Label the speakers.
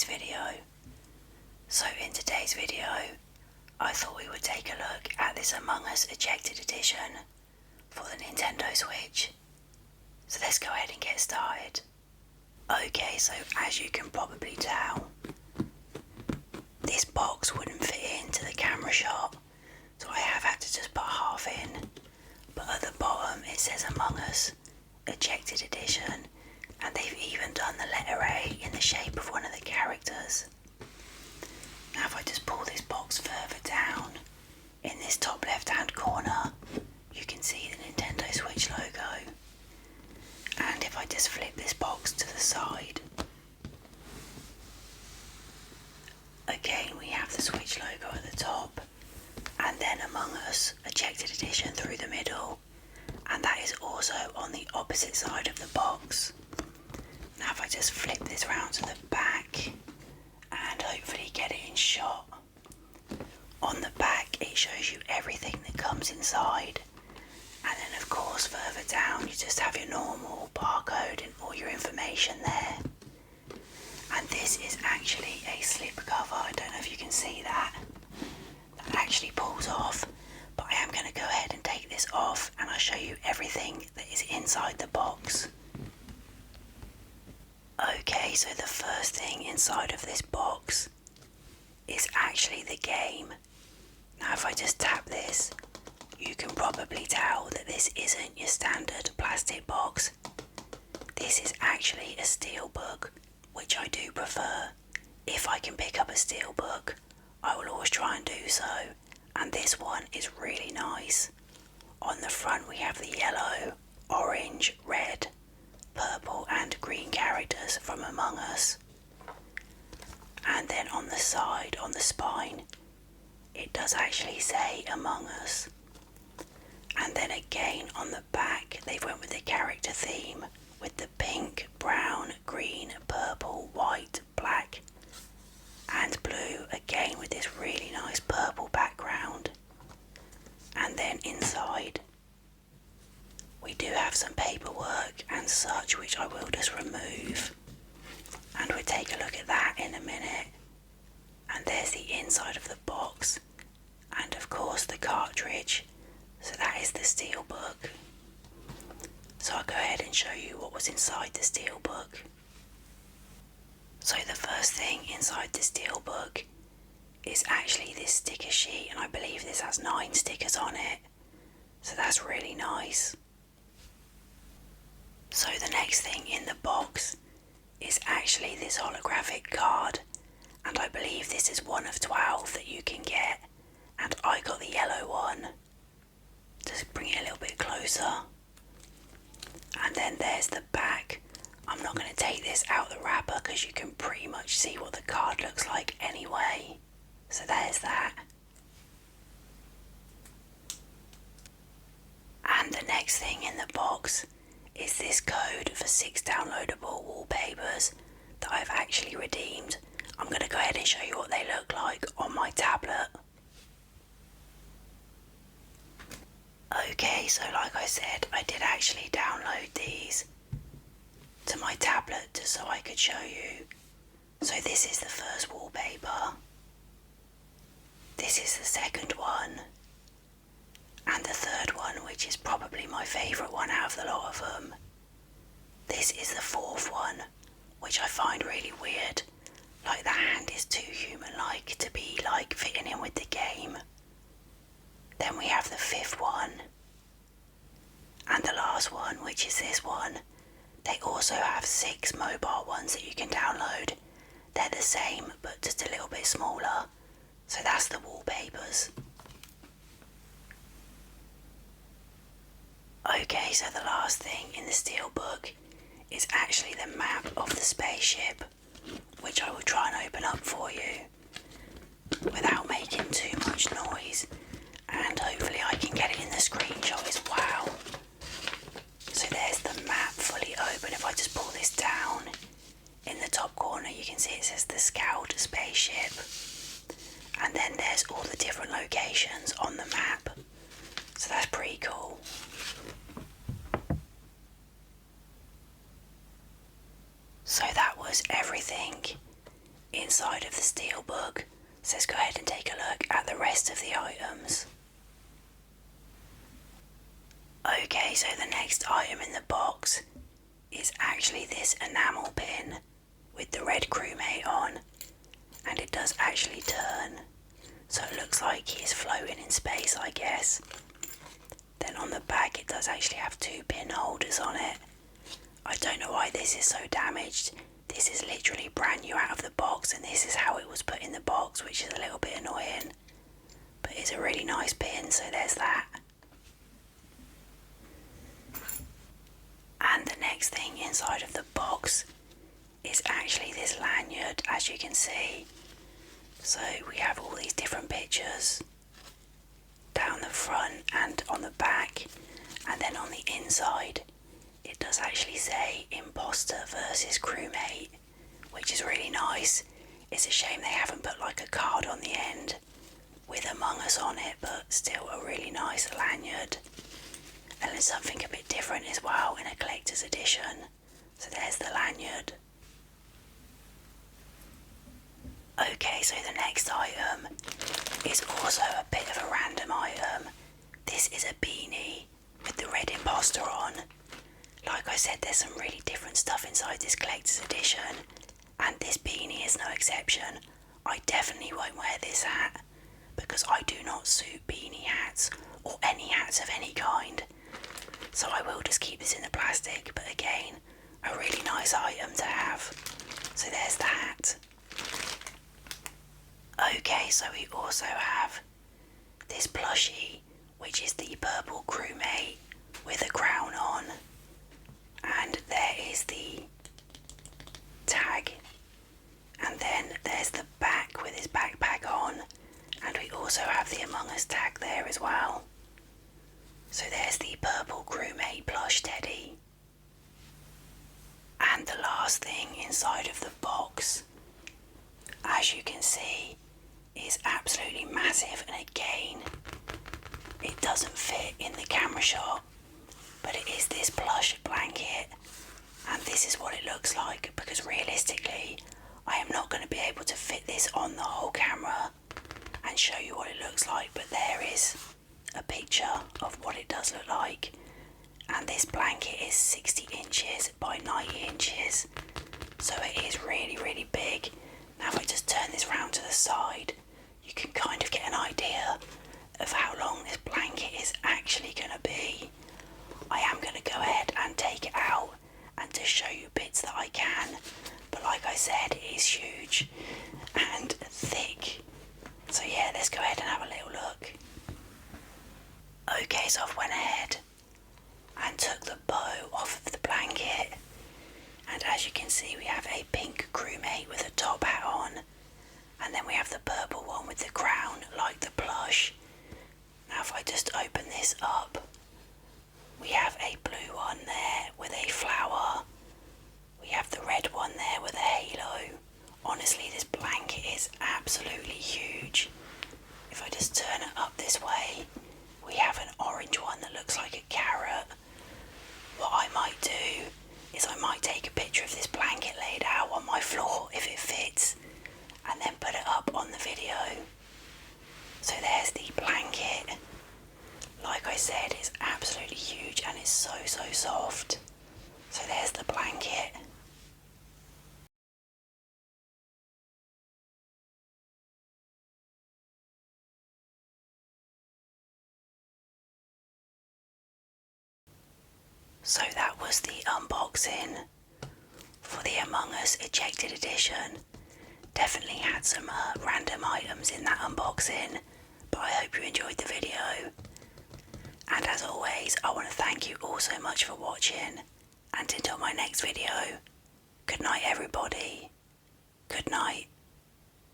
Speaker 1: today's video. So in today's video, I thought we would take a look at this Among Us Ejected Edition for the Nintendo Switch. So let's go ahead and get started. Okay, so as you can probably tell, this box wouldn't fit into the camera shot, so I have had to just put half in. But at the bottom it says Among Us Ejected Edition, and they've even done the letter A in the shape of one of the characters. Now if I just pull this box further down, in this top left hand corner you can see the Nintendo Switch logo, and if I just flip this box to the side, again we have the Switch logo at the top, and then Among Us Ejected Edition through the middle, and that is also on the opposite side of the box. Now if I just flip this round to the back and hopefully get it in shot, on the back it shows you everything that comes inside, and then of course further down you just have your normal barcode and all your information there. And this is actually a slip cover. I don't know if you can see that. That actually pulls off, but I am going to go ahead and take this off and I'll show you everything that is inside the box. Okay, so the first thing inside of this box is actually the game. Now if I just tap this, you can probably tell that this isn't your standard plastic box. This is actually a steelbook, which I do prefer. If I can pick up a steelbook, I will always try and do so, and this one is really nice. On the front we have the yellow, orange, red, purple and green characters from Among Us, and then on the side, on the spine, it does actually say Among Us. And then again on the back they've went with the character theme with the pink, brown, green, purple, white, black and blue, again with this really nice purple background. And then inside we do have some paperwork and such, which I will just remove, and we'll take a look at that in a minute. And there's the inside of the box, and of course the cartridge, so that is the steelbook. So I'll go ahead and show you what was inside the steelbook. So the first thing inside the steelbook is actually this sticker sheet, and I believe this has 9 stickers on it, so that's really nice. So the next thing in the box is actually this holographic card, and I believe this is one of 12 that you can get, and I got the yellow one. Just bring it a little bit closer. And then there's the back. I'm not going to take this out the wrapper because you can pretty much see what the card looks like anyway. So there's that. And the next thing in the box is this code for 6 downloadable wallpapers that I've actually redeemed. I'm going to go ahead and show you what they look like on my tablet. Okay, so like I said, I did actually download these to my tablet just so I could show you. So this is the first wallpaper. This is the second one. And the third one, which is probably my favourite one out of the lot of them. This is the fourth one, which I find really weird. Like the hand is too human-like to be like fitting in with the game. Then we have the fifth one. And the last one, which is this one. They also have 6 mobile ones that you can download. They're the same, but just a little bit smaller. So that's the wallpapers. Okay, so the last thing in the steelbook is actually the map of the spaceship, which I will try and open up for you without making too much noise, and hopefully I can get it in the screenshot as well. So there's the map fully open. If I just pull this down, in the top corner you can see it says the Scout spaceship, and then there's all the different locations on the map, so that's pretty cool. So that was everything inside of the steelbook, so let's go ahead and take a look at the rest of the items. Okay, so the next item in the box is actually this enamel pin with the red crewmate on, and it does actually turn, so it looks like he is floating in space, I guess. Then on the back it does actually have 2 pin holders on it. I don't know why this is so damaged. This is literally brand new out of the box, and this is how it was put in the box, which is a little bit annoying. But it's a really nice pin, so there's that. And the next thing inside of the box is actually this lanyard, as you can see. So we have all these different pictures down the front and on the back, and then on the inside it does actually say imposter versus crewmate, which is really nice. It's a shame they haven't put like a card on the end with Among Us on it, but still a really nice lanyard. And there's something a bit different as well in a collector's edition. So there's the lanyard. Okay, so the next item is also a bit of a random item. This is a beanie with the red imposter on. Like I said, there's some really different stuff inside this collector's edition, and this beanie is no exception. I definitely won't wear this hat because I do not suit beanie hats or any hats of any kind. So I will just keep this in the plastic, but again, a really nice item to have. So there's the hat. Okay, so we also have this plushie, which is the purple crewmate with a crown on. And there is the tag. And then there's the back with his backpack on. And we also have the Among Us tag there as well. So there's the purple crewmate plush teddy. And the last thing inside of the box, as you can see, is absolutely massive, and again, it doesn't fit in the camera shot, but it is this plush blanket, and this is what it looks like, because realistically I am not going to be able to fit this on the whole camera and show you what it looks like, but there is a picture of what it does look like. And this blanket is 60 inches by 90 inches, so it is really, really big. Now if I just turn this round to the side, you can kind of get an idea of how long this blanket is actually going to be. I am going to go ahead and take it out and to show you bits that I can, but like I said, it is huge and thick. So yeah, let's go ahead and have a little look. Okay, so I've went ahead and took the bow off of the blanket, and as you can see we have a pink crewmate with a top hat on, and then we have the purple one with the crown like the plush. Now if I just open this up, we have a blue one there with a flower. We have the red one there with a halo. Honestly, this blanket is absolutely huge. If I just turn it up this way, we have an orange one that looks like a carrot. What I might do is I might take a picture of this blanket laid out on my floor if it fits, and then put it up on the video. So there's the blanket. Like I said, it's absolutely huge and it's so soft. So there's the blanket. So that was the unboxing for the Among Us Ejected Edition. Definitely had some random items in that unboxing, but I hope you enjoyed the video. And as always, I want to thank you all so much for watching, and until my next video, good night everybody. Good night.